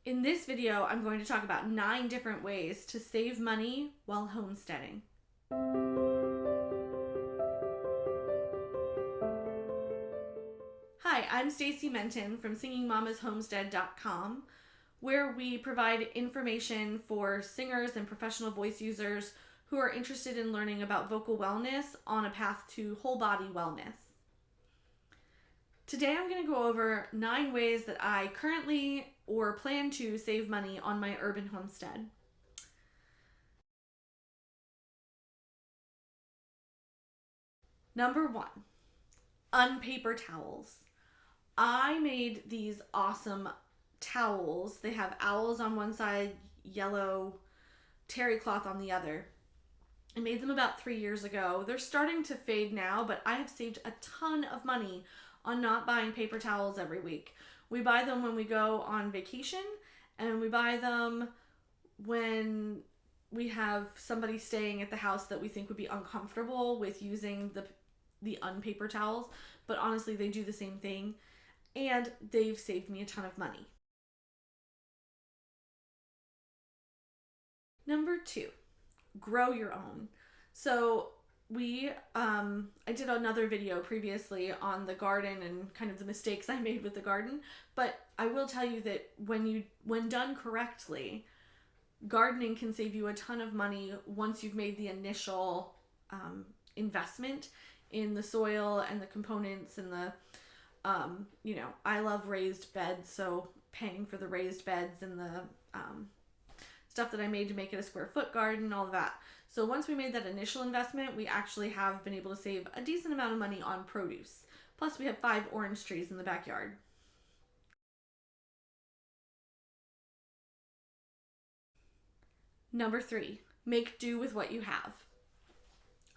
In this video, I'm going to talk about 9 different ways to save money while homesteading. Hi, I'm Stacy Menton from singingmamashomestead.com, where we provide information for singers and professional voice users who are interested in learning about vocal wellness on a path to whole body wellness. Today I'm going to go over 9 ways that I currently or plan to save money on my urban homestead. Number 1, Unpaper Towels. I made these awesome towels. They have owls on one side, yellow terry cloth on the other. I made them about 3 years ago. They're starting to fade now, but I have saved a ton of money on not buying paper towels every week. We buy them when we go on vacation, and we buy them when we have somebody staying at the house that we think would be uncomfortable with using the unpaper towels, but honestly they do the same thing, and they've saved me a ton of money. Number 2, grow your own. So I did another video previously on the garden and kind of the mistakes I made with the garden, but I will tell you that when done correctly, gardening can save you a ton of money once you've made the initial investment in the soil and the components and the I love raised beds, so paying for the raised beds and the stuff that I made to make it a square foot garden, all of that. So once we made that initial investment, we actually have been able to save a decent amount of money on produce. Plus we have 5 orange trees in the backyard. Number 3, make do with what you have.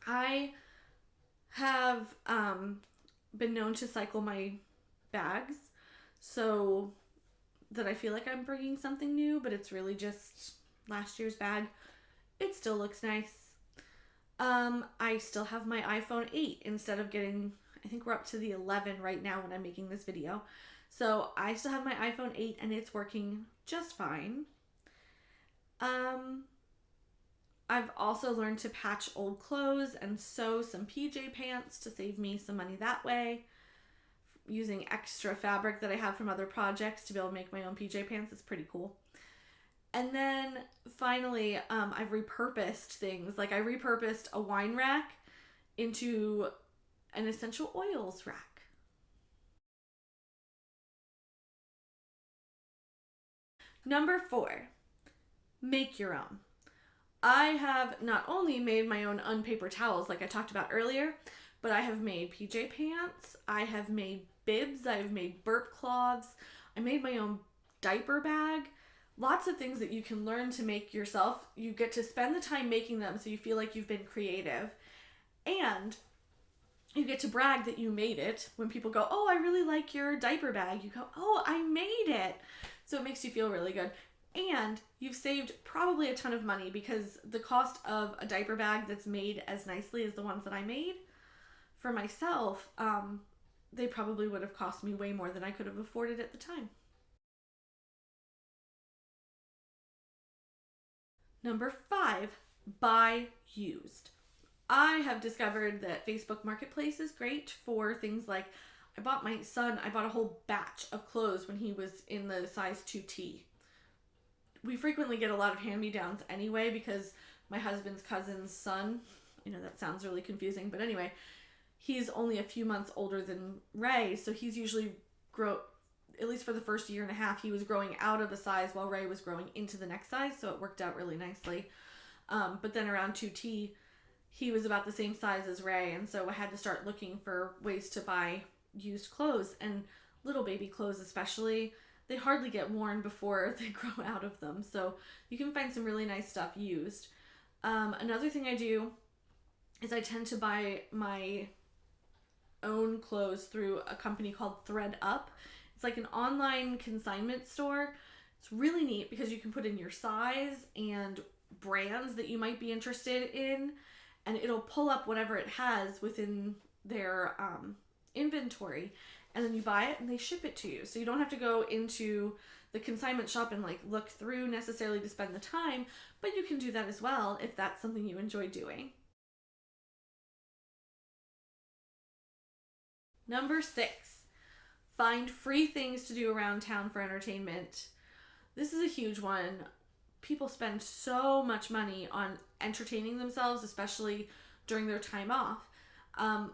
I have been known to cycle my bags so that I feel like I'm bringing something new, but it's really just last year's bag. It still looks nice. I still have my iPhone 8 instead of getting, I think we're up to the 11 right now when I'm making this video. So I still have my iPhone 8 and it's working just fine. I've also learned to patch old clothes and sew some PJ pants to save me some money that way. Using extra fabric that I have from other projects to be able to make my own PJ pants is pretty cool. And then finally, I've repurposed things. Like I repurposed a wine rack into an essential oils rack. Number 4, make your own. I have not only made my own unpaper towels like I talked about earlier, but I have made PJ pants, I have made bibs, I have made burp cloths, I made my own diaper bag. Lots of things that you can learn to make yourself. You get to spend the time making them so you feel like you've been creative. And you get to brag that you made it. When people go, oh, I really like your diaper bag, you go, oh, I made it. So it makes you feel really good. And you've saved probably a ton of money because the cost of a diaper bag that's made as nicely as the ones that I made for myself, they probably would have cost me way more than I could have afforded at the time. Number 5, buy used. I have discovered that Facebook Marketplace is great for things like I bought a whole batch of clothes when he was in the size 2T. We frequently get a lot of hand-me-downs anyway because my husband's cousin's son, that sounds really confusing, but anyway, he's only a few months older than Ray, so he's usually at least for the first year and a half, he was growing out of a size while Ray was growing into the next size, so it worked out really nicely. But then around 2T, he was about the same size as Ray, and so I had to start looking for ways to buy used clothes, and little baby clothes especially, they hardly get worn before they grow out of them, so you can find some really nice stuff used. Another thing I do is I tend to buy my own clothes through a company called Thredup. It's like an online consignment store. It's really neat because you can put in your size and brands that you might be interested in, and it'll pull up whatever it has within their inventory, and then you buy it and they ship it to you. So you don't have to go into the consignment shop and like look through necessarily to spend the time, but you can do that as well if that's something you enjoy doing. Number 6, find free things to do around town for entertainment. This is a huge one. People spend so much money on entertaining themselves, especially during their time off.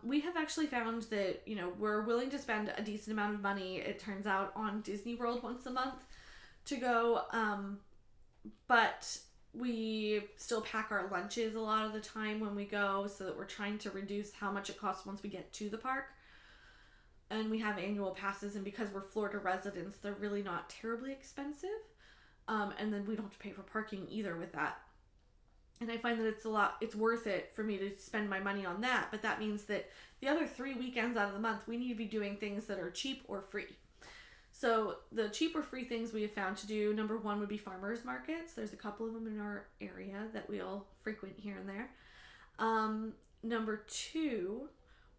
We have actually found that, we're willing to spend a decent amount of money, it turns out, on Disney World once a month to go. But we still pack our lunches a lot of the time when we go, so that we're trying to reduce how much it costs once we get to the park. And we have annual passes, and because we're Florida residents, they're really not terribly expensive. And then we don't have to pay for parking either with that. And I find that it's worth it for me to spend my money on that. But that means that the other 3 weekends out of the month, we need to be doing things that are cheap or free. So the cheap or free things we have found to do, number 1 would be farmers markets. There's a couple of them in our area that we'll frequent here and there. Number 2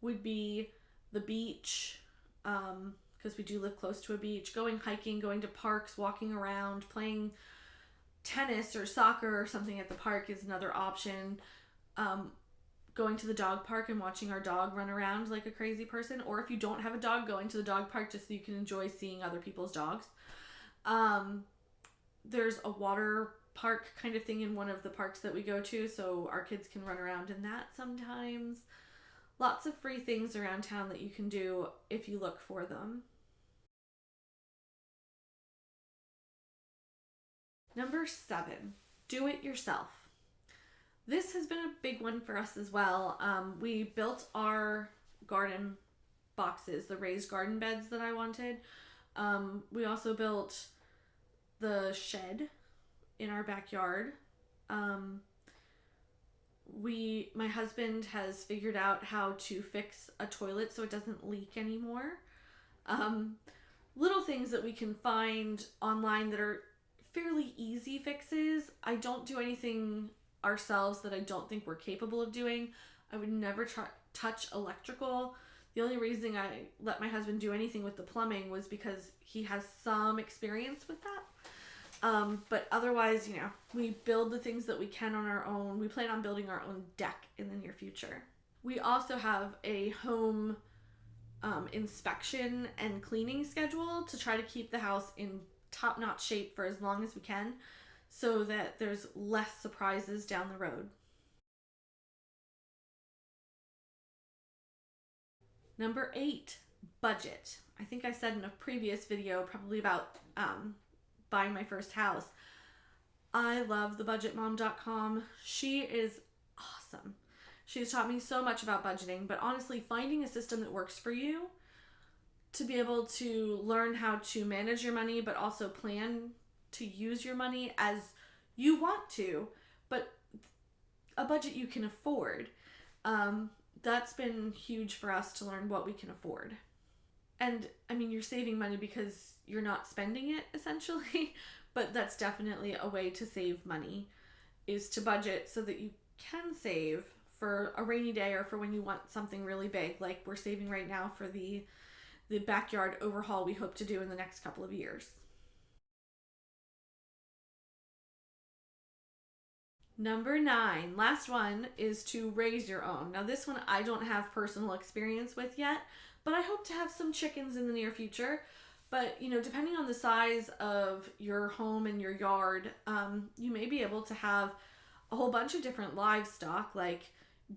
would be the beach, because we do live close to a beach. Going hiking, going to parks, walking around, playing tennis or soccer or something at the park is another option. Going to the dog park and watching our dog run around like a crazy person, or if you don't have a dog, going to the dog park just so you can enjoy seeing other people's dogs. There's a water park kind of thing in one of the parks that we go to, so our kids can run around in that sometimes. Lots of free things around town that you can do if you look for them. Number 7, do it yourself. This has been a big one for us as well. We built our garden boxes, the raised garden beds that I wanted. We also built the shed in our backyard. My husband has figured out how to fix a toilet so it doesn't leak anymore. Little things that we can find online that are fairly easy fixes. I don't do anything ourselves that I don't think we're capable of doing. I would never touch electrical. The only reason I let my husband do anything with the plumbing was because he has some experience with that. But otherwise, we build the things that we can on our own. We plan on building our own deck in the near future. We also have a home inspection and cleaning schedule to try to keep the house in top-notch shape for as long as we can, so that there's less surprises down the road. Number 8, budget. I think I said in a previous video, probably about buying my first house, I love thebudgetmom.com. She is awesome. She's taught me so much about budgeting, but honestly, finding a system that works for you to be able to learn how to manage your money, but also plan to use your money as you want to, but a budget you can afford. That's been huge for us to learn what we can afford. And you're saving money because you're not spending it essentially, but that's definitely a way to save money, is to budget so that you can save for a rainy day or for when you want something really big, like we're saving right now for the backyard overhaul we hope to do in the next couple of years. Number 9, last one, is to raise your own. Now this one I don't have personal experience with yet, but I hope to have some chickens in the near future. But, depending on the size of your home and your yard, you may be able to have a whole bunch of different livestock, like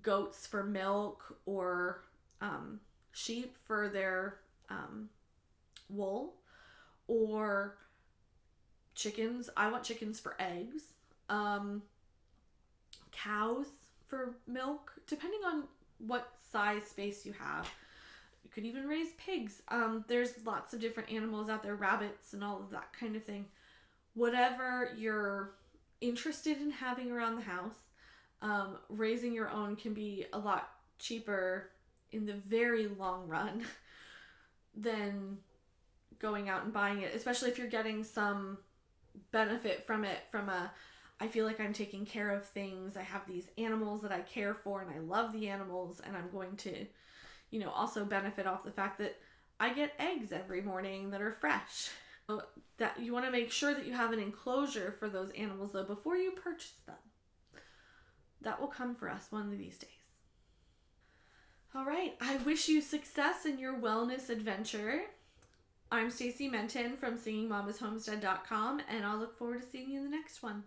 goats for milk, or sheep for their wool, or chickens. I want chickens for eggs. Cows for milk, depending on what size space you have. You could even raise pigs. There's lots of different animals out there, rabbits and all of that kind of thing. Whatever you're interested in having around the house, raising your own can be a lot cheaper in the very long run than going out and buying it, especially if you're getting some benefit from it, I feel like I'm taking care of things. I have these animals that I care for and I love the animals, and I'm going to, also benefit off the fact that I get eggs every morning that are fresh. That you want to make sure that you have an enclosure for those animals though before you purchase them. That will come for us one of these days. All right, I wish you success in your wellness adventure. I'm Stacey Menton from SingingMamasHomestead.com, and I'll look forward to seeing you in the next one.